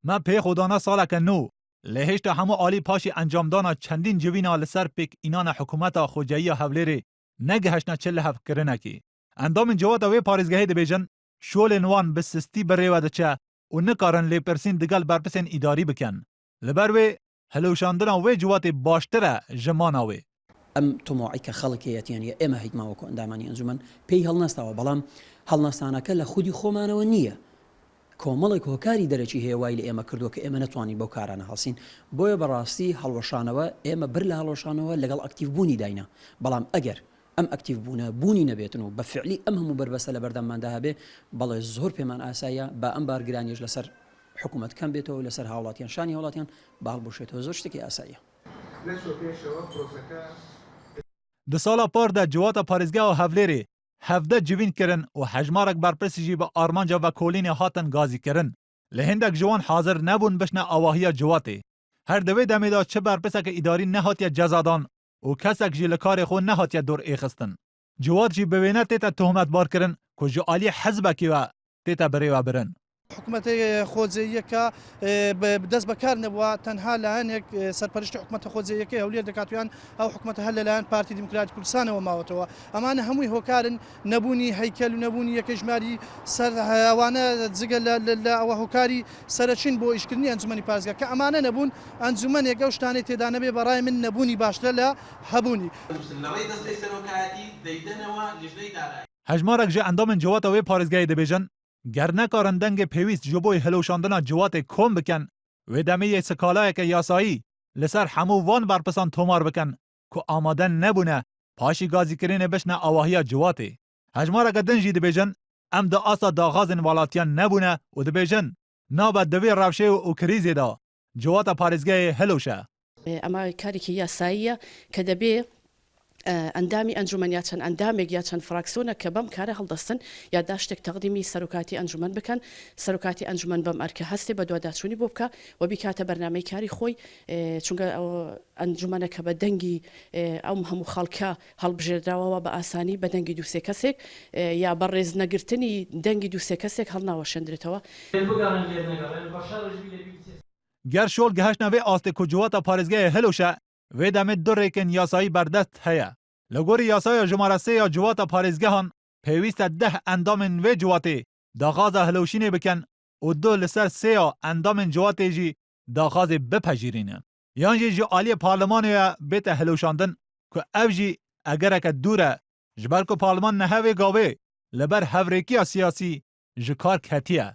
ما پی خودانا سالک نو لهشت همو عالی پاشی انجام دانا چندین جوینا لسر پیک اینان حکومت خوجایی هفلری نگهشنا چل هف کرنکی اندام جوات وی پارزگاهی دبیجن شول نوان بسستی بریو دچه و نکارن لی پرسین دگل برپسین اداری بکن لبر وی هلوشاندنا وی جوات باشتره جمانا وی ام طموعك خلقيتيان اما هيك ما وكو انداماني انجمن بي هلنستاوا بلام هلنستانك لخودي خومانو نيه کۆمەڵێک هۆکاری دەرەکی هەیە وای لە ئێمە کردووە کە ئێمە نەتوانین بەو کارانە هەڵسین بۆیە بەڕاستی هەڵوەشانەوە ئێمە بر لە هەڵوەشانەوە لەگەڵ ئەکتیڤ بوونی داینا بەڵام ئەگەر ئەم ئەکتیڤ بوونی نەبێتن و بە فعلی ئەم هەموو بربەسە لە بەردەمماندا هەبێ بەڵێ زۆر پێمان ئاساییە بە ئەم بارگرانیش لەسەر حکوومەت کەم بێتەوە لەسەر هاوڵاتیان شانی هاوڵاتیان باڵ بشێتەوە زۆر شتێکی ئاساییە د سالا پار د جواتا پارێزگا هەولێرê هەفدە جوین kirin û hejmarek berpirsî jî bi armanca ve kolînê hatin gazî kirin. Li hindek ji wan hazir nebûn bişne awahiya ciwatê. Her di vê demê de çi berpirseke îdarî nehatiye cezadan û kesek jî li karê xwe nehatiye dor êxistin. Ciwat jî bi wêne tête tohmetbar kirin ku ji aliyê hezbekê we tête birêve birin. حکوومەتی خۆجێیەکە دەست بەکار نەبووە تەنها لە هەنێک سەرپەرشتی حکوومەتە خۆجێیەکەی هەولێر دەکاتویان ئەو حکوومەتە هەر لەلایەن پارتی دیموکراتی کوردستانەوە ماوەتەوە ئەمانە هەمووی هۆکارن نەبوونی هەیکەل و نەبوونی یەکەژماری سەر ئەوانە جگە لە ئەوە هۆکاری سەرچین بۆ ئیشکردنی ئەنجومەنی پارێزگا کە ئەمانە نەبوون ئەنجومەنێک ئەو شتانەی تێدا نەبێ بەڕای من نەبوونی باشترە لە هەبوونی هەژمارێک ji endamên ciwata wê parêzgahê dibêjin ger nekarin dengê pêwîst ji bo hilweşandina ciwatê kom bikin wê demê yê skalayeke yasayî li ser hemû van berpisan tomar bikin ku amade nebûne paşî gazîkirinê bişne awahiya ciwatê. Hejmareke din jî dibêjin em di asa daxazên welatiyan nebûne û dibêjin nabe di vê rewşê û krîzê de ciwata parêzgahê hilweşe. ئەمە کارێکی یاساییە کە دەبێ ئەندامی ئەنجومەن چەند ئەندامێک یا چەند فراکسیۆنە کە بەم کارە هەڵدەستن یا داشتێک تەقدیمی سەرۆکاتی ئەنجومەن بکەن سەرۆکاتی ئەنجومەن بەم ئەرکە هەستێ بە دوواداچوونی بۆ بکە و بیکاتە بەرنامەی کاری خۆی چونکە ئەنجومەنە کە بە دەنگی ئەم هەموو خەڵکە هەڵبژێردراوەوە بە ئاسانی بە دەنگی دووسێ کەسێک یا بە ڕێز نەگرتنی دەنگی دووسێ کەسێک هەڵناوەشێندرێتەوە. ger şol gihişna vê astê ku ciwata parêzgahê hilweşe vê demê du rêkên yasayî berdest heye. Li gorî yasaya jimara sê ya ciwata parêzgehan pêwîst e 10 endamên vê ciwatê daxaza hilweşînê bikin û du li ser sê ya endamên ciwatê jî daxazê bipejirînin. Yan jî ji aliyê parlemanê ya bête hilweşandin ku ev jî egereke dûr e ji ber ku parleman nehevê gavê li ber hevrêkiya siyasî ji kar ketiye.